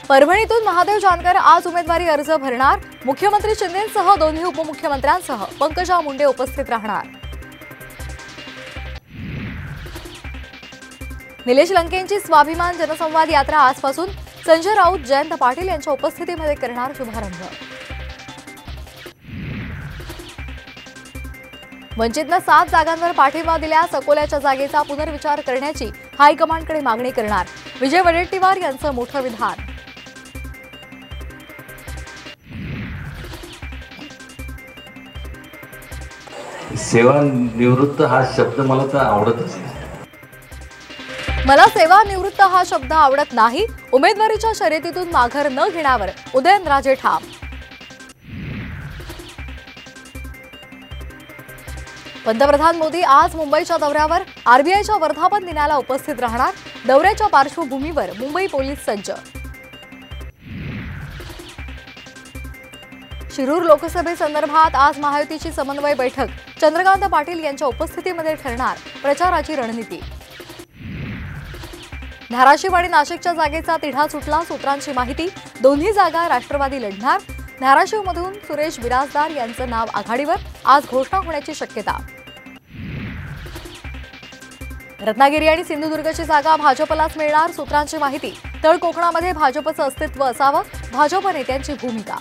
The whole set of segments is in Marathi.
परभणीतून महादेव जानकर आज उमेदवारी अर्ज भरणार। मुख्यमंत्री शिंदेंसह दोन्ही उपमुख्यमंत्र्यांसह पंकजा मुंडे उपस्थित राहणार। निलेश लंकेंची स्वाभिमान जनसंवाद यात्रा आजपासून संजय राऊत, जयंत पाटील यांच्या उपस्थितीमध्ये करणार शुभारंभ। वंचितनं 7 जागांवर पाठिंबा दिल्यास अकोल्याच्या जागेचा पुनर्विचार करण्याची हायकमांडकडे मागणी करणार। विजय वडेट्टीवार यांचं मोठं विधान। सेवानिवृत्त हा शब्द मला तर आवडतच नाही। मला सेवानिवृत्त हा शब्द आवडत नाही। उमेदवारीच्या शर्यतीतून माघार न घेण्यावर उदयनराजे ठाम। पंतप्रधान मोदी आज मुंबईच्या दौऱ्यावर। आरबीआयच्या वर्धापन दिनाला उपस्थित राहणार। दौऱ्याच्या पार्श्वभूमीवर मुंबई पोलीस सज्ज। शिरूर लोकसभेसंदर्भात आज महायुतीची समन्वय बैठक। चंद्रकांत पाटील यांच्या उपस्थितीमध्ये ठरणार प्रचाराची रणनीती। धाराशिव आणि नाशिकच्या जागेचा तिढा सुटला। सूत्रांची माहिती, दोन्ही जागा राष्ट्रवादी लढणार। धाराशिवमधून सुरेश बिराजदार यांचं नाव आघाडीवर। आज घोषणा होण्याची शक्यता। रत्नागिरी आणि सिंधुदुर्गची जागा भाजपलाच मिळणार। सूत्रांची माहिती, तळ कोकणामध्ये भाजपचं अस्तित्व असावं, भाजप नेत्यांची भूमिका।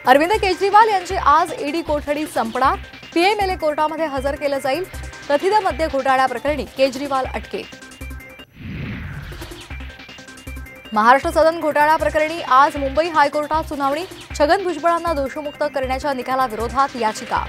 अरविंद केजरीवाल यांची आज ईडी कोठडी संपणार। पीएमएलए कोर्टामध्ये हजर केलं जाईल। कथित मद्य घोटाळ्याप्रकरणी केजरीवाल अटकेत। महाराष्ट्र सदन घोटाळ्याप्रकरणी आज मुंबई हायकोर्टात सुनावणी। छगन भुजबळांना दोषमुक्त करण्याच्या निकालाविरोधात याचिका।